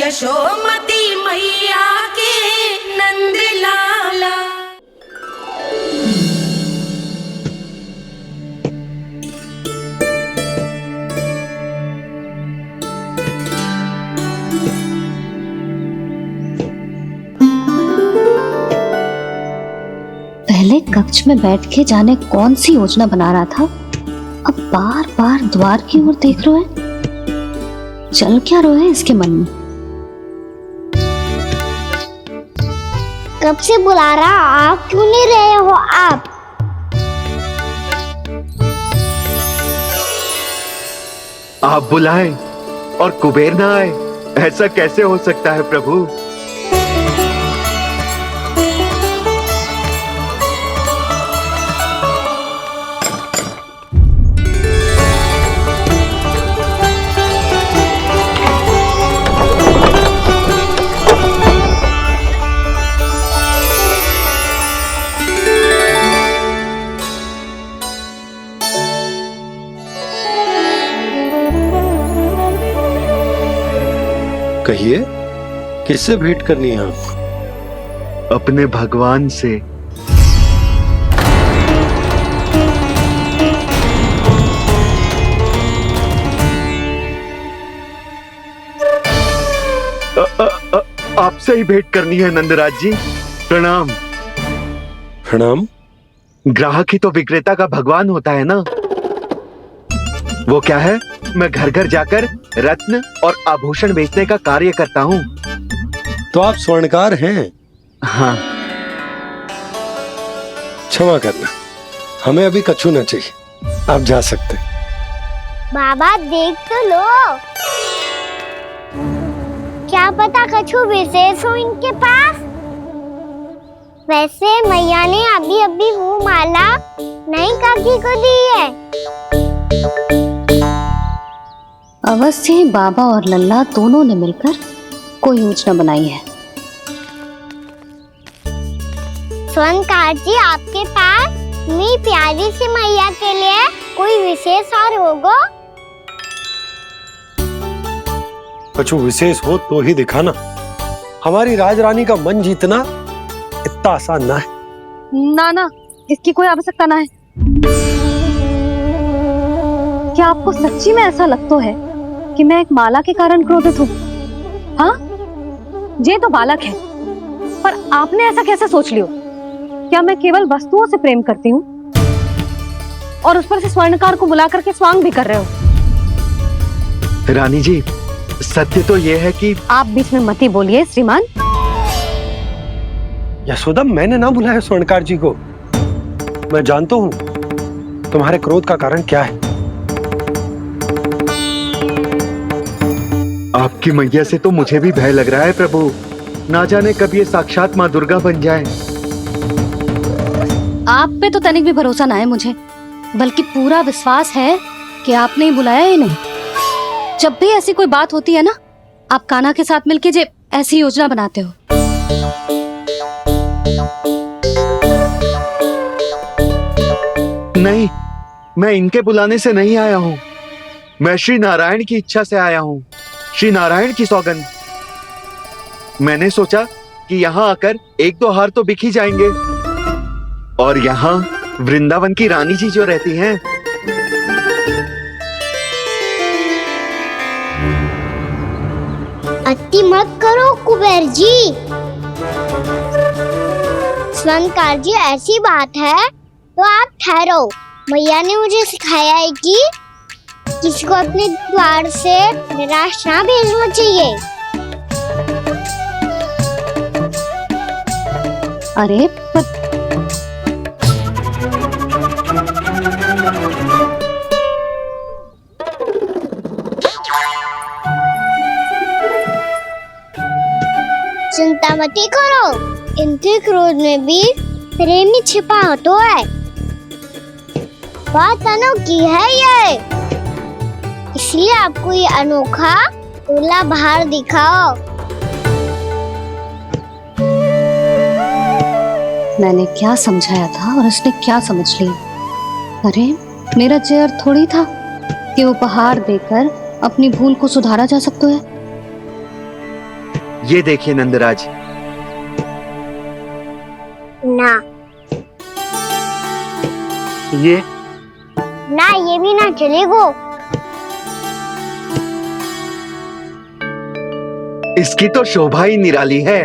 यशोमती मैया के नंद लाला। पहले कक्ष में बैठ के जाने कौन सी योजना बना रहा था, अब बार बार द्वार की ओर देख रहे हैं। चल क्या रहे हैं इसके मन में? कब से बुला रहा, आप क्यों नहीं रहे हो? आप बुलाएं और कुबेर ना आए, ऐसा कैसे हो सकता है प्रभु? कहिए, किससे भेंट करनी है आपको? अपने भगवान से। आपसे ही भेंट करनी है नंदराज जी। प्रणाम। प्रणाम। ग्राहक ही तो विक्रेता का भगवान होता है ना। वो क्या है, मैं घर घर जाकर रत्न और आभूषण बेचने का कार्य करता हूँ। तो आप स्वर्णकार हैं? हाँ। क्षमा करना, हमें अभी कछु न चाहिए, आप जा सकते। बाबा देख तो लो, क्या पता कछु विशेष हो इनके पास। वैसे मैया ने अभी अभी वो माला नई काकी को दी है। अवश्य ही बाबा और लल्ला दोनों ने मिलकर कोई योजना बनाई है। स्वर्णकार जी, आपके पास मेरी प्यारी सी मैया के लिए कोई विशेष और होगा? कछु विशेष हो तो ही दिखाना। हमारी राजरानी का मन जीतना इतना आसान ना है। ना, इसकी कोई आवश्यकता ना है। क्या आपको सच्ची में ऐसा लगता है कि मैं एक माला के कारण क्रोधित हूँ? हाँ, ये तो बालक है, पर आपने ऐसा कैसे सोच लिया? क्या मैं केवल वस्तुओं से प्रेम करती हूँ और उस पर से स्वर्णकार को बुला करके स्वांग भी कर रहे हो? रानी जी, सत्य तो ये है कि आप बीच में मत ही बोलिए श्रीमान। यशोदा, मैंने ना बुलाया स्वर्णकार जी को। मैं जानता हूँ तुम्हारे क्रोध का कारण क्या है। आपकी मैया से तो मुझे भी भय लग रहा है प्रभु। ना जाने कब ये साक्षात माँ दुर्गा बन जाए। आप पे तो तनिक भी भरोसा ना है मुझे, बल्कि पूरा विश्वास है कि आपने ही बुलाया ही नहीं। जब भी ऐसी कोई बात होती है ना, आप कान्हा के साथ मिलके जे ऐसी योजना बनाते हो। नहीं, मैं इनके बुलाने से नहीं आया हूँ। मैं श्री नारायण की इच्छा से आया हूँ। श्री नारायण की सौगंध। मैंने सोचा कि यहाँ आकर एक दो हार तो बिक ही जाएंगे। और यहाँ वृंदावन की रानी जी जो रहती हैं, अति मत करो कुबेर जी। स्वर्णकार जी, ऐसी बात है तो आप ठहरो। मैया ने मुझे सिखाया है कि किसी को अपने द्वार से निराश ना भेजना चाहिए। अरे चिंता मत करो, इनके क्रोध में भी प्रेम ही छिपा तो है। बात अनोखी है ये, इसलिए आपको ये अनोखा दूल्हा बाहर दिखाओ। मैंने क्या समझाया था और उसने क्या समझ लिया? अरे मेरा जहर थोड़ी था कि उपहार देकर अपनी भूल को सुधारा जा सकता है। ये देखिए नंदराज, ना ये ना, ये भी ना चलेगो। इसकी तो शोभा ही निराली है।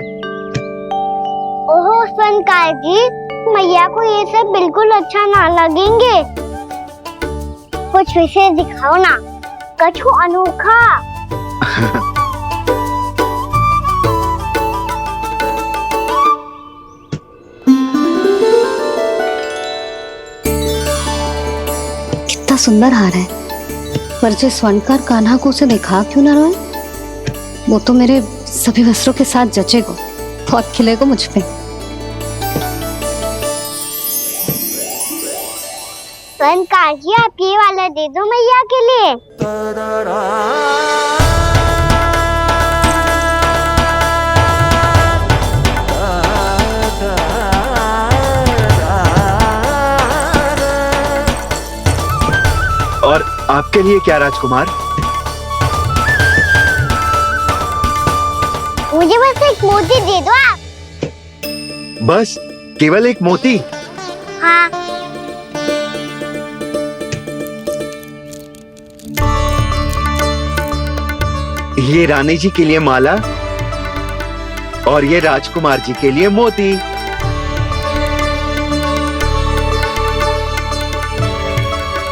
ओहो स्वनकार जी, मैया को ये सब बिल्कुल अच्छा ना लगेंगे। कुछ विशेष दिखाओ ना, कछु अनोखा। कितना सुंदर हार है, पर जो स्वर्णकार कान्हा को उसे दिखा क्यों ना रोए? वो तो मेरे सभी वस्त्रों के साथ जचेगा, बहुत खिलेगा मुझ पे। स्वनकार जी, आप ये वाला दे दो मैया के लिए। और आपके लिए क्या राजकुमार? मुझे बस एक मोती दे दो आप। बस केवल एक मोती? हाँ। ये रानी जी के लिए माला और ये राजकुमार जी के लिए मोती।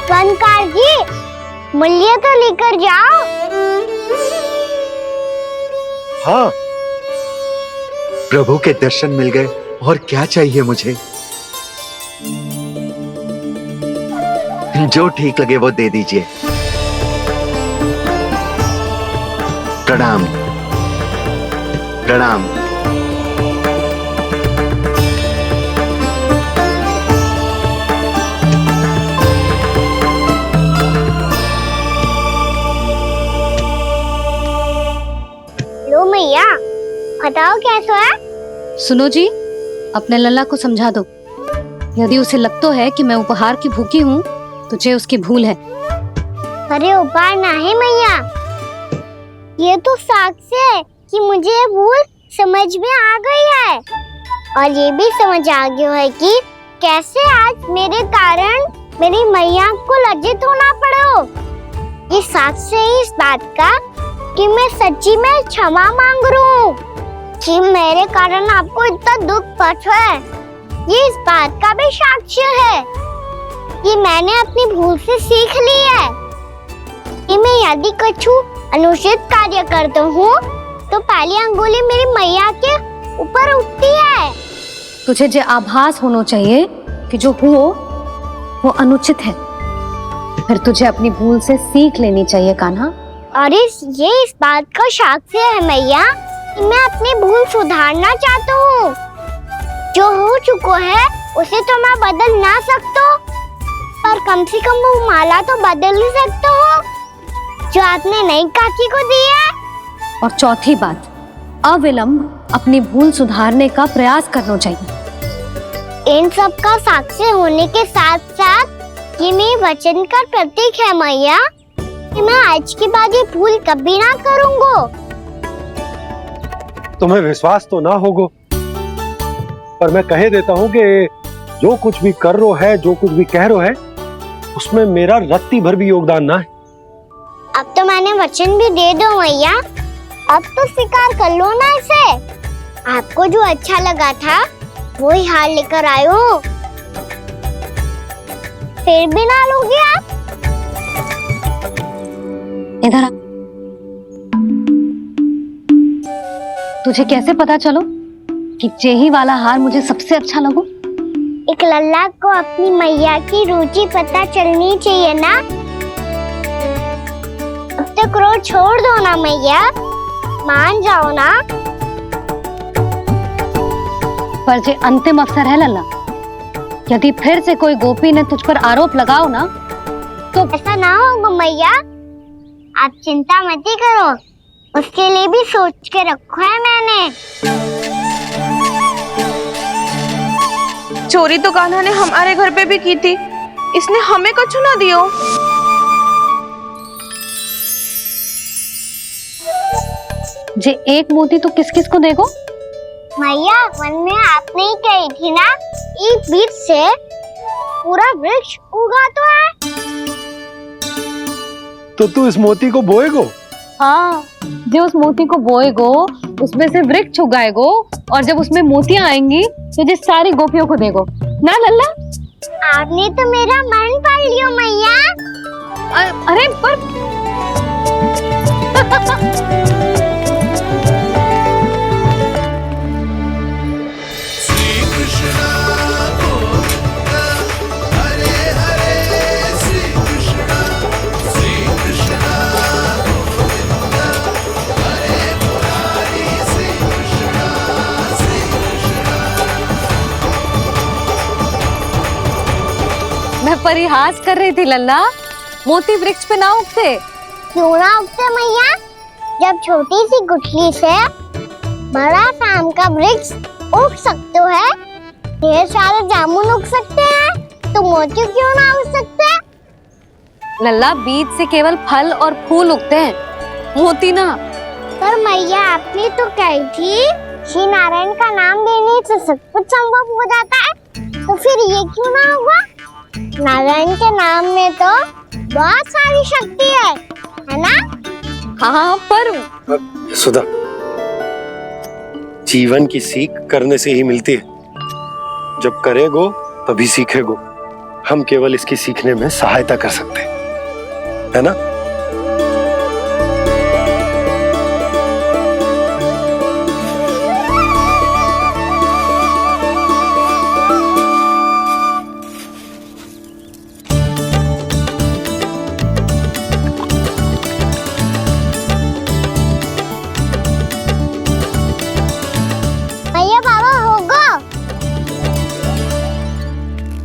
स्वनकार जी, मूल्य तो लेकर जाओ। हाँ, प्रभु के दर्शन मिल गए, और क्या चाहिए मुझे? जो ठीक लगे वो दे दीजिए। प्रणाम प्रणाम। लो मैया, बताओ कैसा है? सुनो जी, अपने लल्ला को समझा दो। यदि उसे लगता है कि मैं उपहार की भूखी हूँ, तो ये उसकी भूल है। अरे उपहार ना है मैया, ये तो साक्ष्य है कि मुझे ये भूल समझ में आ गई है, और ये भी समझ आ गया है कि कैसे आज मेरे कारण मेरी मैया को लज्जित होना पड़ो। ये साक्ष्य है इस बात का कि मैं सच्ची में क्षमा मांग रहा हूँ कि मेरे कारण आपको इतना दुख पहुंचा है। ये इस बात का भी साक्ष्य है कि मैंने अपनी भूल से सीख ली है कि मैं यदि कछु अनुचित कार्य करता हूँ तो पहली अंगुली मेरी मैया के ऊपर उठती है। तुझे जो आभास होना चाहिए कि जो हुआ वो अनुचित है, फिर तुझे अपनी भूल से सीख लेनी चाहिए कान्हा। और ये इस बात का साक्ष्य है मैया कि मैं अपनी भूल सुधारना चाहता हूँ। जो हो चुका है उसे तो मैं बदल ना सकता, पर कम से कम वो माला तो बदल ही सकता हूँ जो आपने नई काकी को दी है। और चौथी बात, अविलंब अपनी भूल सुधारने का प्रयास करना चाहिए। इन सब का साक्षी होने के साथ साथ ये मेरे वचन का प्रतीक है मैया कि मैं आज के बाद ये भूल कभी ना करूँगा। तुम्हें विश्वास तो ना होगा, पर मैं कह देता हूँ कि जो कुछ भी कर रो है, जो कुछ भी कह रो है, उसमें मेरा रत्ती भर भी योगदान ना है। अब तो मैंने वचन भी दे दो मैया, अब तो स्वीकार कर लो ना इसे। आपको जो अच्छा लगा था वही हार लेकर आयो, फिर भी ना लोगे आप? इधर आ। तुझे कैसे पता चलो कि जेही वाला हार मुझे सबसे अच्छा लगो? एक लल्ला को अपनी मैया की रुचि पता चलनी चाहिए ना। अब तो क्रोध छोड़ दो ना मैया, मान जाओ ना। पर जे अंतिम अवसर है लल्ला, यदि फिर से कोई गोपी ने तुझ पर आरोप लगाओ ना तो ऐसा ना होगा मैया, आप चिंता मत ही करो, उसके लिए भी सोच के रखा है मैंने। चोरी तो कान्हा ने हमारे घर पे भी की थी, इसने हमें कुछ ना दियो। जे एक मोती तो किस किस को देगो? मैया मन में आपने ही कही थी ना, एक बीज से पूरा वृक्ष उगा तो है। तो तू इस मोती को बोएगो? हाँ, जो उस मोती को बोएगो उसमें से वृक्ष उगाएगो, और जब उसमें मोतियां आएंगी तो जिस सारी गोपियों को देगो ना लल्ला। आपने तो मेरा मन पढ़ लियो मैया। अरे पर मैं परिहास कर रही थी लल्ला, मोती वृक्ष पे ना उगते। क्यों ना उगते मैया? जब छोटी सी गुठली से बड़ा आम का वृक्ष उग सकते है, ढेर सारे जामुन उग सकते हैं, तो मोती क्यों ना उग सकते? लल्ला, बीज से केवल फल और फूल उगते हैं, मोती ना। पर मैया आपने तो कही थी श्री नारायण का नाम लेने से सब कुछ संभव हो जाता है, तो फिर ये क्यों ना हुआ? नारायण के नाम में तो बहुत सारी शक्ति है ना? हाँ, पर सुधा, जीवन की सीख करने से ही मिलती है। जब करेगो तभी सीखेगो। हम केवल इसकी सीखने में सहायता कर सकते हैं, है ना?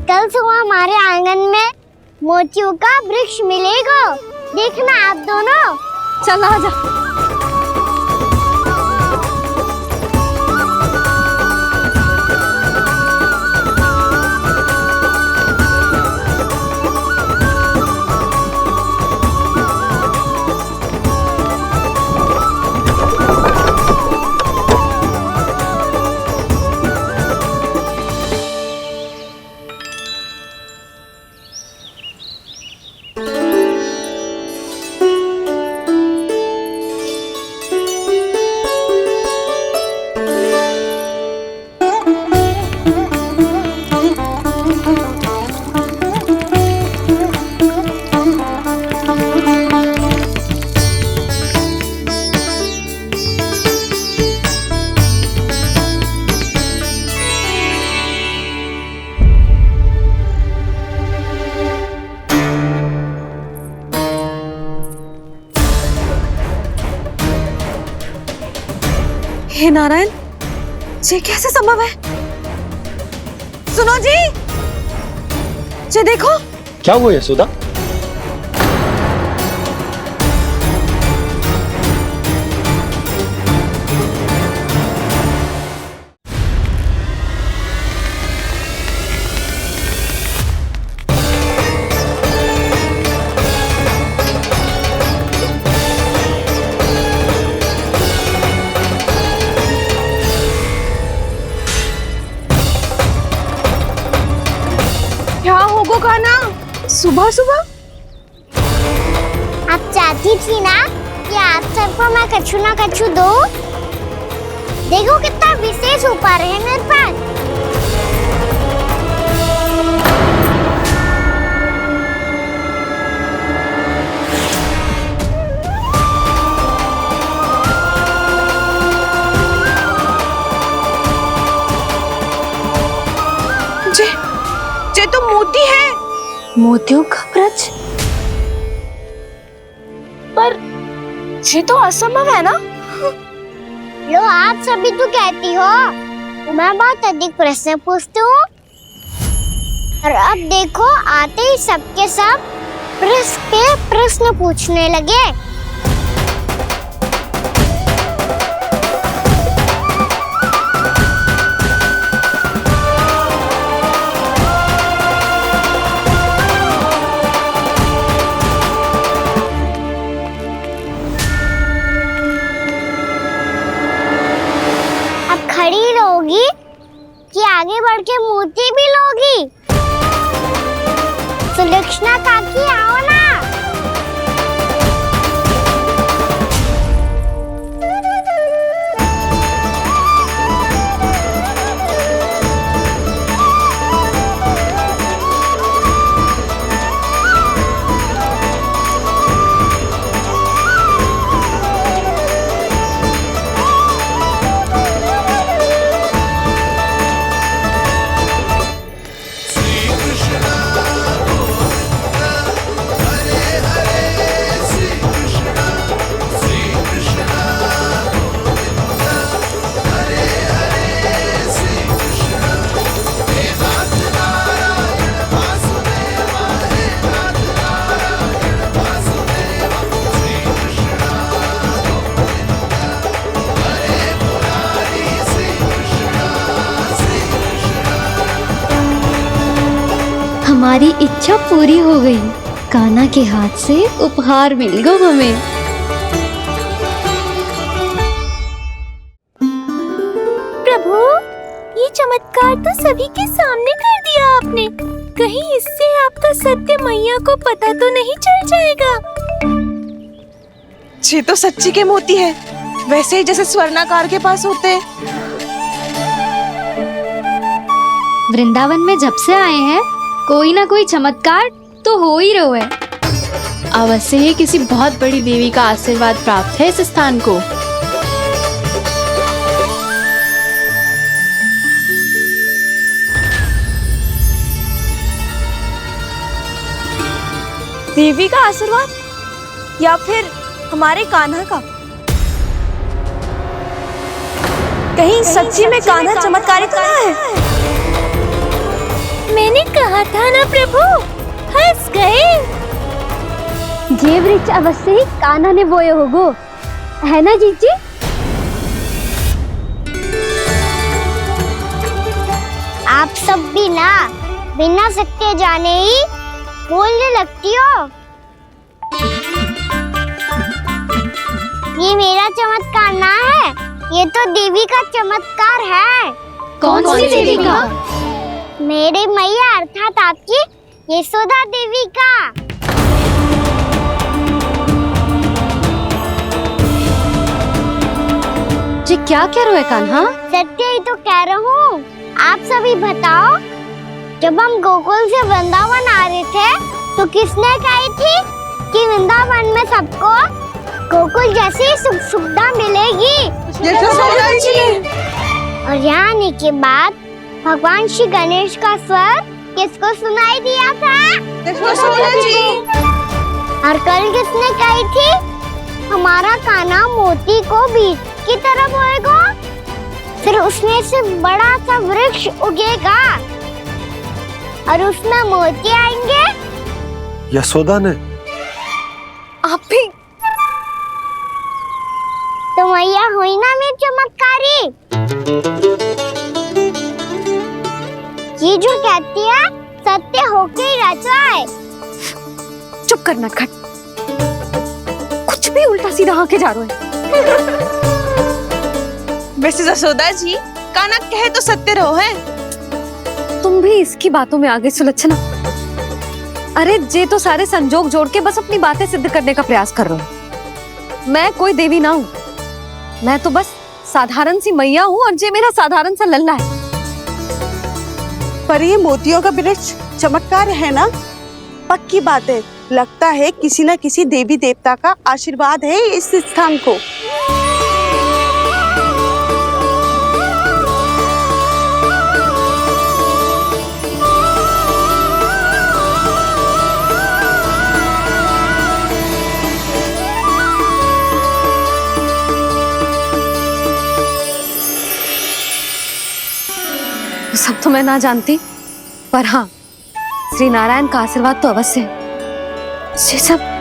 कल सुबह हमारे आंगन में मोतियों का वृक्ष मिलेगा, देखना आप दोनों। चल आजा। हे नारायण, ये कैसे संभव है? सुनो जी, ये देखो। क्या हुआ यशोदा? क्या होगा खाना सुबह सुबह? आप चाहती थी ना कि आप सबको मैं कछु ना कछु दो। देखो कितना विशेष उपहार है मेरे पास। ये तो मोती है। मोतियों का वृक्ष? पर ये तो असंभव है ना? लो, आप सभी तो कहती हो मैं बहुत अधिक प्रश्न पूछती हूँ, और अब देखो आते ही सबके सब प्रश्न पे प्रश्न पूछने लगे। पड़ी रहोगी कि आगे बढ़ के मोती भी लोगी? सुलक्षणा काकी आओ ना। हमारी इच्छा पूरी हो गई। कान्हा के हाथ से उपहार मिल गो हमें। प्रभु, ये चमत्कार तो सभी के सामने कर दिया आपने। कहीं इससे आपका सत्य मैया को पता तो नहीं चल जाएगा? ये तो सच्ची के मोती है, वैसे ही जैसे स्वर्णाकार के पास होते हैं। वृंदावन में जब से आए हैं कोई ना कोई चमत्कार तो हो ही रहा है। अवश्य ही किसी बहुत बड़ी देवी का आशीर्वाद प्राप्त है इस स्थान को। देवी का आशीर्वाद या फिर हमारे कान्हा का? कहीं सच्ची में कान्हा चमत्कारी तो ना है? मैंने कहा था ना प्रभु, हंस गए। ये वृक्ष अवश्य ही कान्हा ने बोए होगो, है ना जीजी? आप सब भी ना बिना सत्य जाने ही बोलने लगती हो। ये मेरा चमत्कार ना है, ये तो देवी का चमत्कार है। कौन सी देवी का? मेरे मैया अर्थात आपकी यशोदा देवी का। जी क्या कह रहे हो कान्हा? सत्य ही तो कह रहा हूँ। आप सभी बताओ, जब हम गोकुल से वृंदावन आ रहे थे तो किसने कही थी कि वृंदावन में सबको गोकुल जैसी सुख सुविधा मिलेगी? और यहाँ आने के बाद भगवान श्री गणेश का स्वर किसको सुनाई दिया था? और कल किसने कही थी हमारा कान्हा मोती को बीज की तरफ होएगा, फिर उसमें से बड़ा सा वृक्ष उगेगा और उसमें मोती आएंगे? यशोदा ने? आप भी तो मैया हुई ना मेरी चमत्कारी। ये जो कहती है सत्य होके ही रहता है। चुप कर नटखट, कुछ भी उल्टा सीधा आके जा रहे हो। वैसे जसोदा जी, कान्हा कहे तो सत्य रहो है। तुम भी इसकी बातों में आगे सुलक्षणा। अरे जे तो सारे संजोग जोड़ के बस अपनी बातें सिद्ध करने का प्रयास कर रहे हो। मैं कोई देवी ना हूँ, मैं तो बस साधारण सी मैया हूँ और जे मेरा साधारण सा लल्ला है। पर ये मोतियों का वृक्ष चमत्कार है ना? पक्की बात है, लगता है किसी न किसी देवी देवता का आशीर्वाद है इस स्थान को। सब तो मैं ना जानती, पर हाँ श्री नारायण का आशीर्वाद तो अवश्य है। ये सब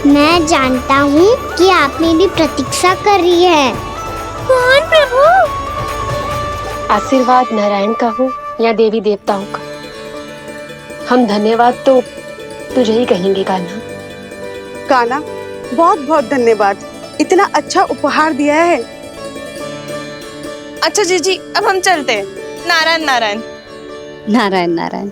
मैं जानता हूँ कि आप मेरी प्रतीक्षा कर रही है। कौन प्रभु? आशीर्वाद नारायण का हो या देवी देवताओं का, हम धन्यवाद तो तुझे ही कहेंगे कान्हा। कान्हा, बहुत बहुत धन्यवाद, इतना अच्छा उपहार दिया है। अच्छा जीजी, अब हम चलते हैं। नारायण नारायण। नारायण नारायण।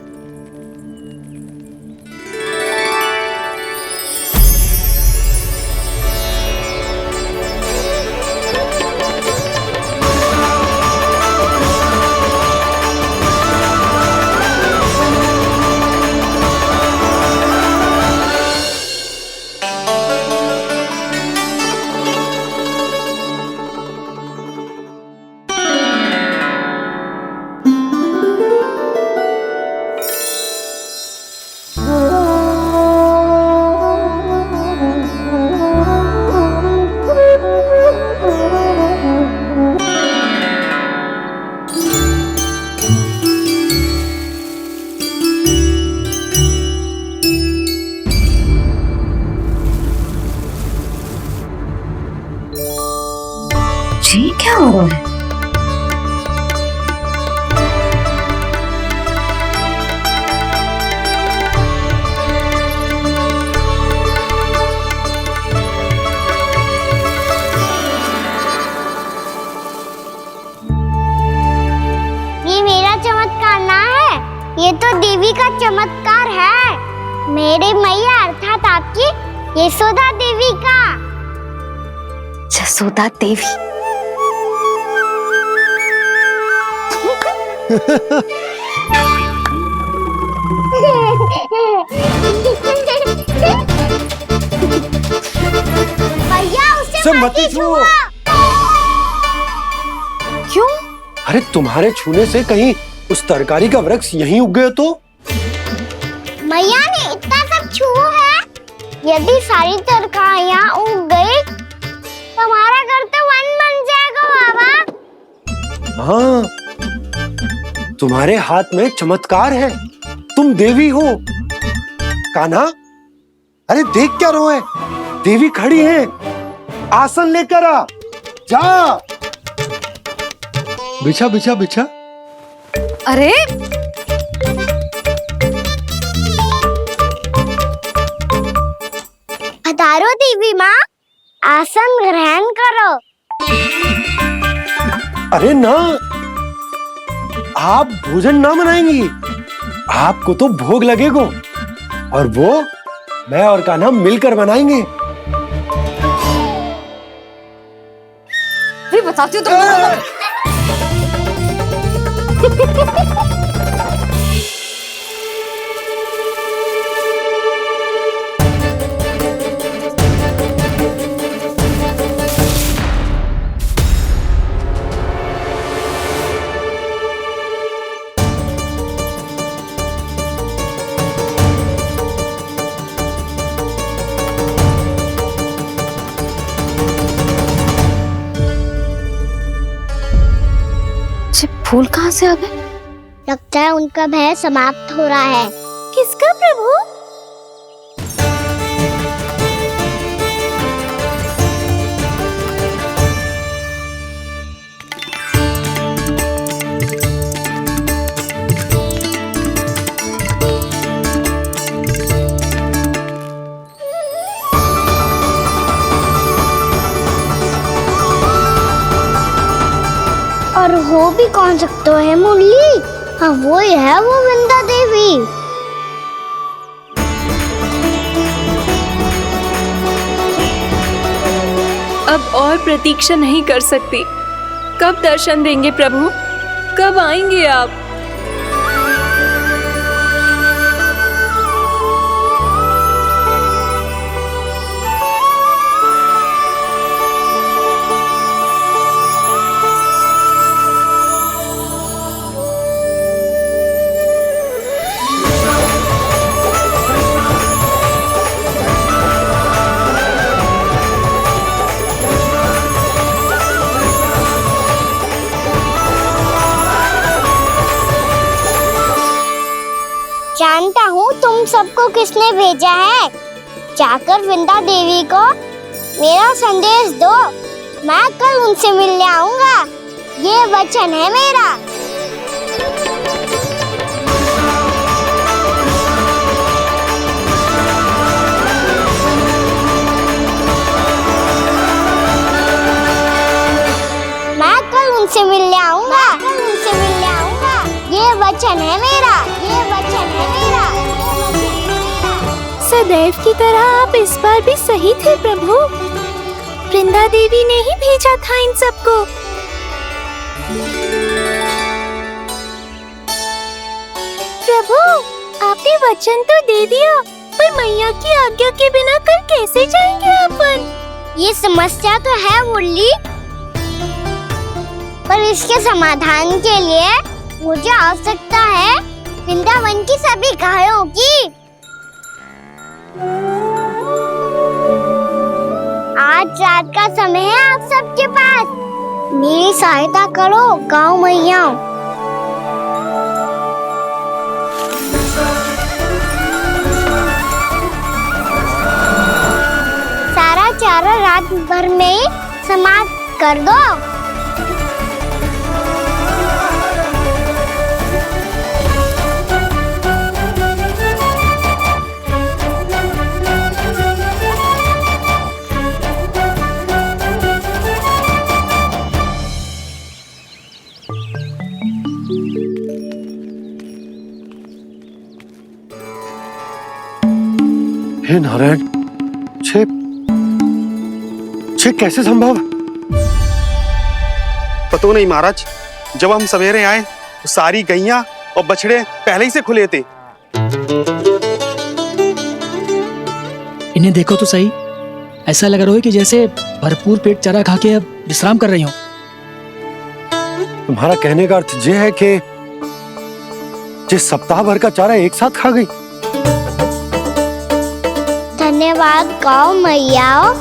जी क्या हो रहा है? ये मेरा चमत्कार ना है, ये तो देवी का चमत्कार है। मेरे मैया अर्थात आपकी यशोदा देवी का। जसोदा देवी। भैया उसे मत छुओ। क्यों? अरे तुम्हारे छूने से कहीं उस तरकारी का वृक्ष यहीं उग गए तो? मैया ने इतना सब छुआ है, यदि सारी तरकारियां उग गई तो हमारा घर तो वन बन जाएगा बाबा। हाँ, तुम्हारे हाथ में चमत्कार है, तुम देवी हो। कान्हा, अरे देख क्या रोए, देवी खड़ी है, आसन लेकर आ, जा। बिछा बिछा बिछा। अरे पधारो देवी माँ, आसन ग्रहण करो। अरे ना, आप भोजन ना बनाएंगी, आपको तो भोग लगेगा और वो मैं और कान्हा मिलकर बनाएंगे। बताती हूँ तुम। फूल कहाँ से आ गए? लगता है उनका भय समाप्त हो रहा है। किसका प्रभु? और हो भी कौन सकता है मुरली? हाँ वो ही है, वो वृंदा देवी। अब और प्रतीक्षा नहीं कर सकती। कब दर्शन देंगे प्रभु? कब आएंगे आप? जानता हूँ तुम सबको किसने भेजा है। जाकर वृंदा देवी को मेरा संदेश दो। मैं कल उनसे मिलने आऊंगा, ये वचन है मेरा। मैं कल उनसे मिलने आऊंगा, ये वचन है मेरा, ये वचन है मेरा। सदैव की तरह आप इस बार भी सही थे प्रभु। वृंदा देवी ने ही भेजा था इन सबको। प्रभु, आपने वचन तो दे दिया, पर मैया की आज्ञा के बिना कल कैसे जाएंगे अपन? ये समस्या तो है मुरली, पर इसके समाधान के लिए मुझे आवश्यकता है वृंदावन की सभी गायों की। आज रात का समय है आप सबके पास, मेरी सहायता करो गाँव मैया। सारा चारा रात भर में ही समाप्त कर दो। हे नारायण, छे कैसे संभव? पता नहीं महाराज, जब हम सवेरे आए तो सारी गैया और बछड़े पहले ही से खुले थे। इन्हें देखो तो सही, ऐसा लग रहा है कि जैसे भरपूर पेट चारा खा के अब विश्राम कर रही हो। तुम्हारा कहने का अर्थ यह है कि जिस सप्ताह भर का चारा एक साथ खा गई। धन्यवाद गाँव मैया।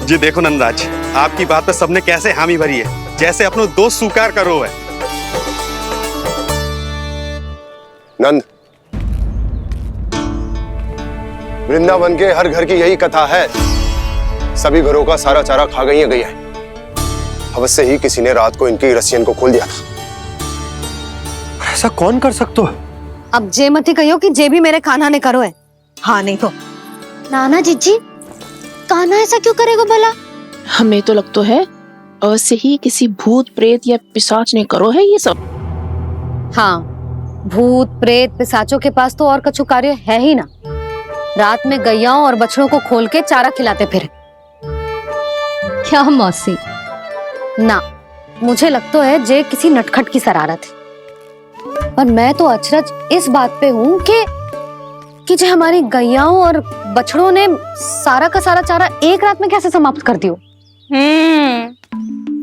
जी देखो नंदराज, आपकी बात पे सबने कैसे हामी भरी है, जैसे अपनो दोस्त स्वीकार करो है। नंद, वृंदावन के हर घर की यही कथा है, सभी घरों का सारा चारा खा गई है। अवश्य ही किसी ने रात को इनकी रस्सियन को खोल दिया था। ऐसा कौन कर सकता है? अब जे मत कहियो कि जे भी मेरे कान्हा ने करो है। हाँ नहीं तो नाना जीजी, कान्हा ऐसा क्यों करेगा भला? हमें तो लगता है अवश्य ही किसी भूत प्रेत या पिशाच ने करो है ये सब। हाँ, भूत प्रेत पिशाचों के पास तो और कछु कार्य है ही ना। रात में गैयाओं और बछड़ों को खोल के चारा खिलाते फिर। क्या मौसी? ना, मुझे लगता है जे किसी नटखट की शरारत है। पर मैं तो अचरज इस बात पे हूँ कि जो हमारी गैयाओं और बछड़ों ने सारा का सारा चारा एक रात में कैसे समाप्त कर दियो।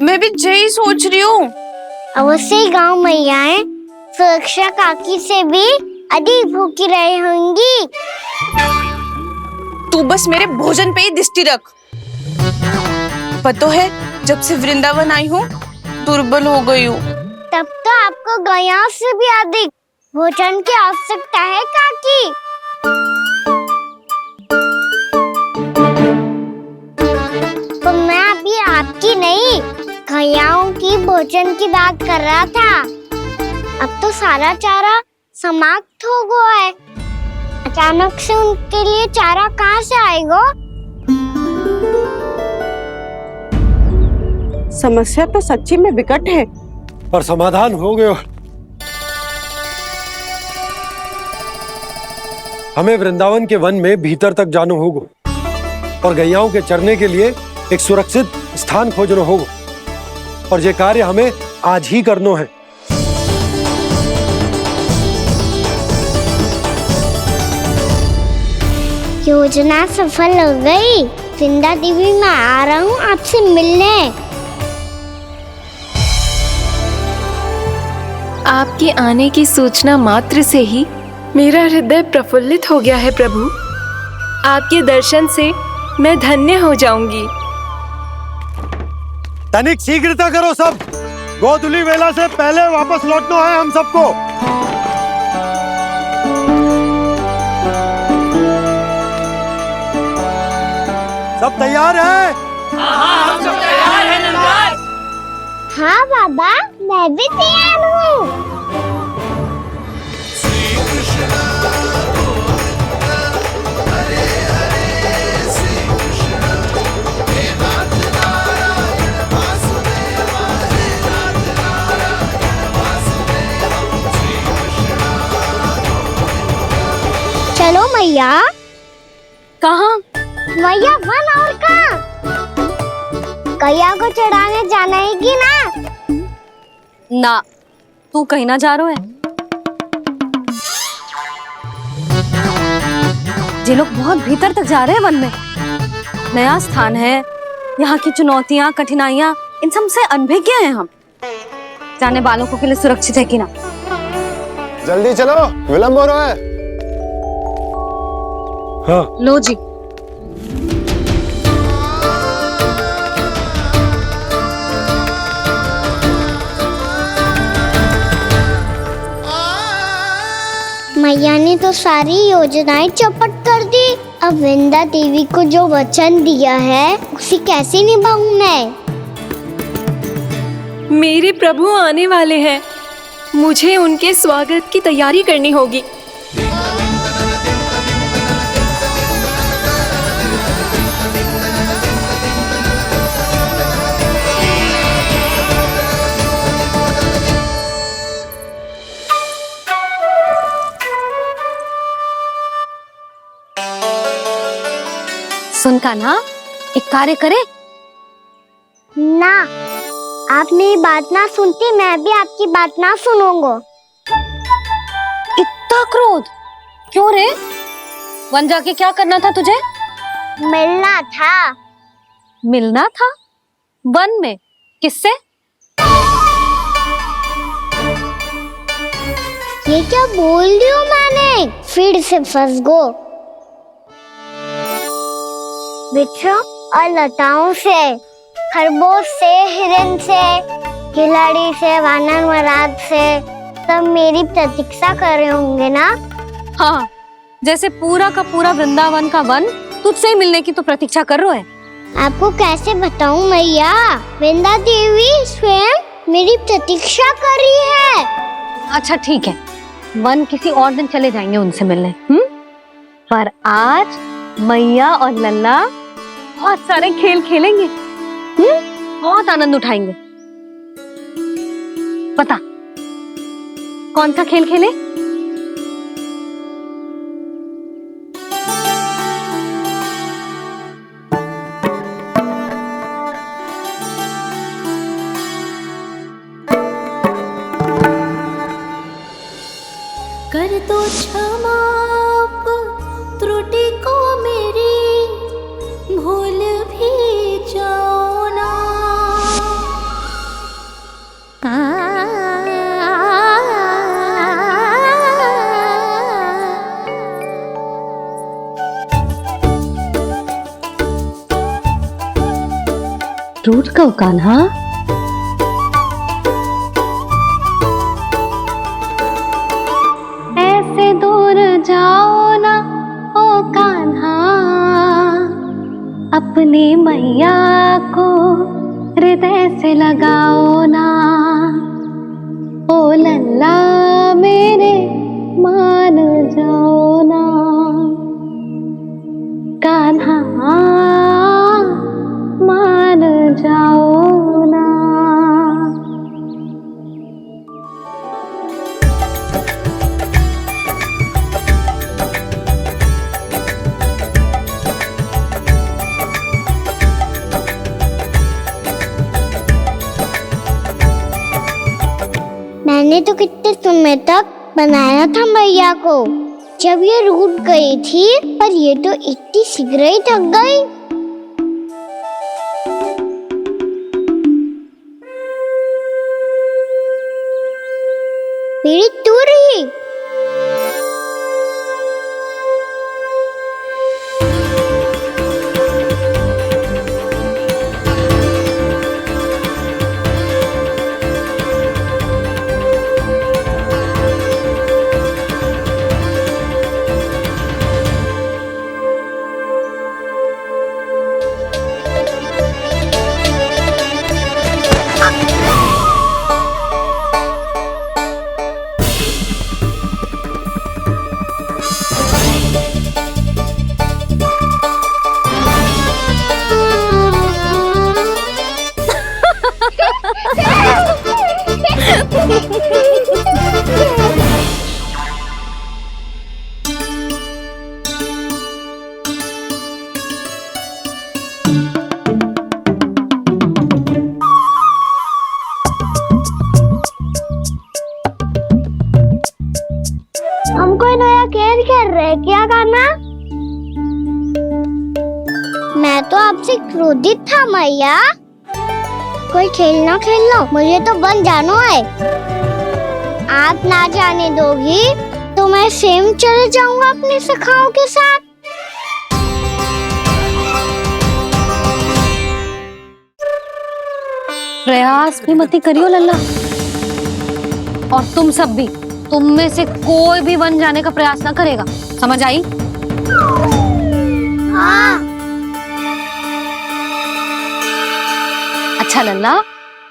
मैं भी यही सोच रही हूँ। अवश्य ही गाँव मैयाएं सुरक्षा काकी से भी अधिक भूखी रही होंगी। तू बस मेरे भोजन पे ही दृष्टि रख। पता है, जब से वृंदावन आई हूँ दुर्बल हो गई हूँ। तब तो आपको गैयाओं से भी अधिक भोजन की आवश्यकता है काकी। तो मैं अभी आपकी नहीं, गैयाओं की भोजन की बात कर रहा था। अब तो सारा चारा समाप्त हो गया है, अचानक से उनके लिए चारा कहाँ से आएगा? समस्या तो सच्ची में विकट है, पर समाधान हो गया। हमें वृंदावन के वन में भीतर तक जाना होगा और गैयाओं के चरने के लिए एक सुरक्षित स्थान खोजना होगा, और ये कार्य हमें आज ही करना है। योजना सफल हो गई। वृंदा देवी, मैं आ रहा हूँ आपसे मिलने। आपके आने की सूचना मात्र से ही मेरा हृदय प्रफुल्लित हो गया है प्रभु। आपके दर्शन से मैं धन्य हो जाऊंगी। तनिक शीघ्रता करो सब, गोधुली वेला से पहले वापस लौटना है हम सबको। सब तैयार है? हाँ बाबा, मैं भी तैयार हूँ। चलो मैया। कहाँ? मैया वन और कहाँ? कैया को चढ़ाने जाना है कि ना? ना, तू कहीं ना जा रहा है। ये लोग बहुत भीतर तक जा रहे हैं वन में। नया स्थान है, यहाँ की चुनौतियाँ, कठिनाइयाँ, इन सब से अनभिज्ञ हैं हम। जाने वालों के लिए सुरक्षित है कि ना? जल्दी चलो, विलंब हो रहा है। हाँ। लो जी। मैया ने तो सारी योजनाएं चौपट कर दी। अब वृंदा देवी को जो वचन दिया है उसे कैसे निभाऊं मैं? मेरे प्रभु आने वाले हैं, मुझे उनके स्वागत की तैयारी करनी होगी। सुन कान्हा, एक कार्य करे? ना, आप मेरी बात ना सुनती, मैं भी आपकी बात ना सुनूंगा। इतना क्रोध क्यों रे? वन जाके क्या करना था तुझे? मिलना था। मिलना था? वन में? किससे? ये क्या बोल रही हूँ मैंने? फिर से फंस गो। वृक्षों और लताओं से, खरगोश से, हिरन से, खिलाड़ी से, वानर महाराज से, सब मेरी प्रतीक्षा कर रहे होंगे ना? हाँ, जैसे पूरा का पूरा वृंदावन का वन तुझसे ही मिलने की तो प्रतीक्षा कर रहा है। आपको कैसे बताऊं मैया? वृंदा देवी स्वयं मेरी प्रतीक्षा कर रही है। अच्छा ठीक है, वन किसी और दिन चले जाएंगे उनसे मिलने। पर आज मैया और लल्ला बहुत सारे खेल खेलेंगे। बहुत आनंद उठाएंगे। पता कौन सा खेल खेले? कर दो क्षमा त्रुटि को मेरी, भूल भी जाओ ना। टूट कब कान्हा? ऐसे दूर जाओ ना ओ कान्हा, अपनी मैया को हृदय से लगाओ ना। ओ लल्ला मेरे मान जाओ ना, कान्हा मान जाओ ना। मैंने तो कितने समय तक बनाया था मैया को, जब ये रूठ गई थी, पर ये तो इतनी शीघ्र ही थक गई। मेरी तू रही। तो आपसे क्रोधित था मैया। कोई खेलना खेल लो, मुझे तो बन जानो है। आप ना जाने दोगी तो मैं स्वयं चले जाऊंगा अपने सखाओं के साथ। प्रयास भी मत करियो लल्ला, और तुम सब भी, तुम में से कोई भी वन जाने का प्रयास ना करेगा, समझ आई? हाँ। अच्छा लल्ला,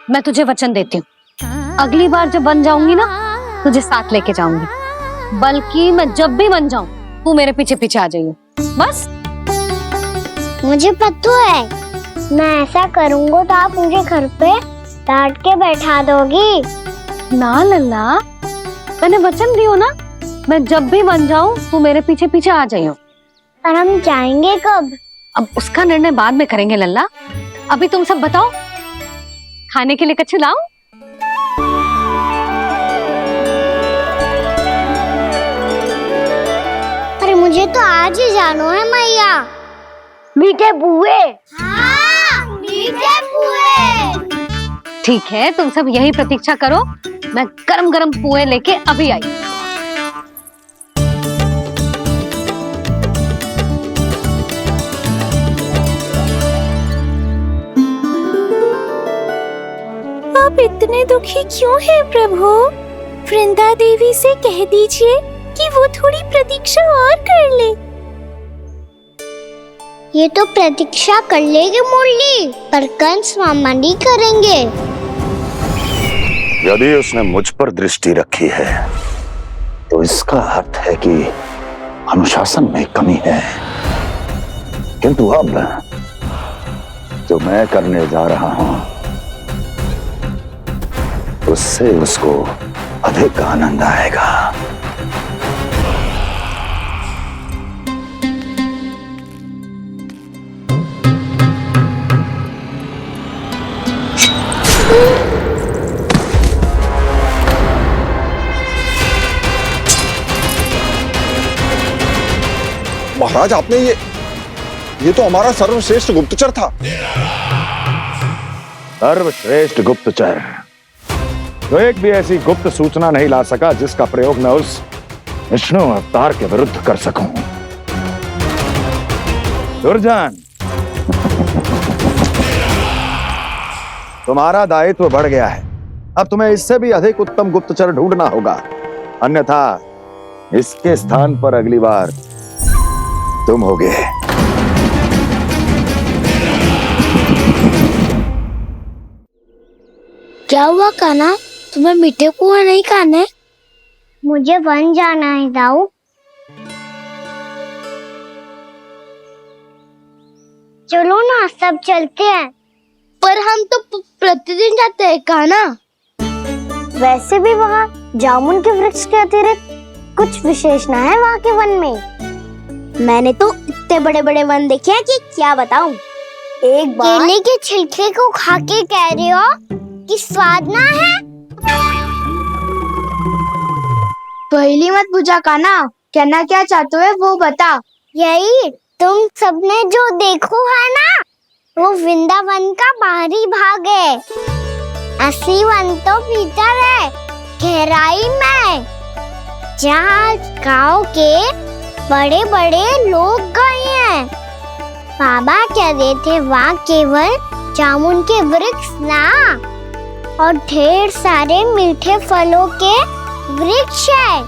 मैं तुझे वचन देती हूँ, अगली बार जब बन जाऊंगी ना तुझे साथ लेके जाऊंगी। बल्कि मैं जब भी बन जाऊं तू मेरे पीछे पीछे आ जाइए, बस। मुझे पता है, मैं ऐसा करूंगा तो आप मुझे घर पे डांट के बैठा दोगी। ना लल्ला, मैंने वचन दियो ना, मैं जब भी बन जाऊं तू मेरे पीछे पीछे आ जाइयो। और हम जाएंगे कब? अब उसका निर्णय बाद में करेंगे लल्ला, अभी तुम सब बताओ, खाने के लिए कुछ लाऊं? अरे मुझे तो आज ही जाना है मैया। मीठे बुए। हाँ, मीठे बुए। ठीक है, तुम सब यही प्रतीक्षा करो, मैं गरम गरम पुए लेके अभी आई। आप इतने दुखी क्यों हैं प्रभु? वृंदा देवी से कह दीजिए कि वो थोड़ी प्रतीक्षा और कर ले। ये तो प्रतीक्षा कर लेगी मुरली, पर कंस मामा नहीं करेंगे। यदि उसने मुझ पर दृष्टि रखी है तो इसका अर्थ है कि अनुशासन में कमी है। किंतु अब जो मैं करने जा रहा हूं उससे उसको अधिक आनंद आएगा। महाराज, आपने ये तो हमारा सर्वश्रेष्ठ गुप्तचर था। सर्वश्रेष्ठ गुप्तचर जो एक भी ऐसी गुप्त सूचना नहीं ला सका जिसका प्रयोग मैं उस विष्णु अवतार के विरुद्ध कर सकूं। दुर्जन, तुम्हारा दायित्व बढ़ गया है। अब तुम्हें इससे भी अधिक उत्तम गुप्तचर ढूंढना होगा, अन्यथा इसके स्थान पर अगली बार तुम होगे। क्या हुआ कान्हा, तुम्हें मीठे पुआ नहीं खाने? मुझे वन जाना है दाऊ। चलो ना, सब चलते हैं। पर हम तो प्रतिदिन जाते हैं कान्हा। वैसे भी वहाँ जामुन के वृक्ष के अतिरिक्त कुछ विशेष ना है वहाँ के वन में। मैंने तो इतने बड़े बड़े वन देखे हैं कि क्या बताऊं। एक बार केले के छिलके को खा के कह रहे हो कि स्वाद ना है? पहली मत बुझा कान्हा, कहना क्या चाहते हो वो बता। यही तुम सबने जो देखो है ना, वो वृंदावन का बाहरी भाग है। असली वन तो भीतर है, गहराई में, जहाँ गांव के बड़े बड़े लोग गए हैं। बाबा कह रहे थे वहाँ केवल जामुन के वृक्ष ना, और ढेर सारे मीठे फलों के वृक्ष है।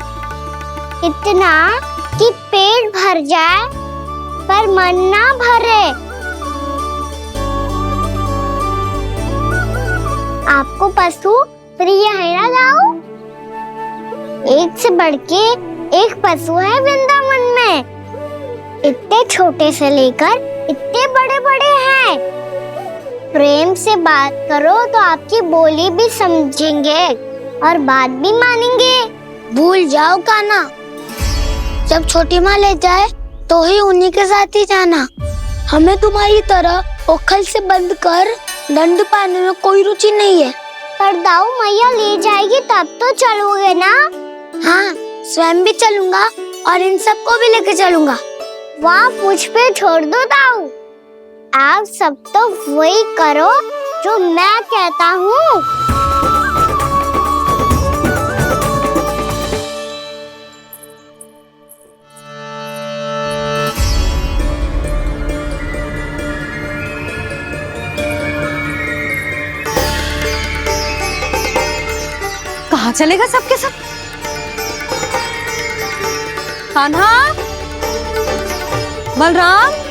इतना कि पेट भर जाए पर मन ना भरे। आपको पशु प्रिय है ना दाऊ? एक से बढ़ के एक पशु है वृंदावन में। इतने छोटे से लेकर इतने बड़े बड़े हैं। प्रेम से बात करो तो आपकी बोली भी समझेंगे और बात भी मानेंगे। भूल जाओ कान्हा, जब छोटी माँ ले जाए तो ही उन्हीं के साथ ही जाना। हमें तुम्हारी तरह ओखल से बंद कर दंड पाने में कोई रुचि नहीं है। पर दाऊ मैया ले जाएगी तब तो चलोगे ना? हाँ, स्वयं भी चलूंगा और इन सबको भी लेके चलूंगा। वाह, मुझ पे छोड़ दो दाऊ। आप सब तो वही करो जो मैं कहता हूँ। कहाँ चलेगा सबके सब? कान्हा, बलराम,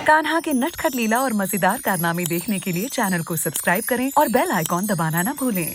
कान्हा के नटखट लीला और मजेदार कारनामे देखने के लिए चैनल को सब्सक्राइब करें और बेल आइकॉन दबाना ना भूलें।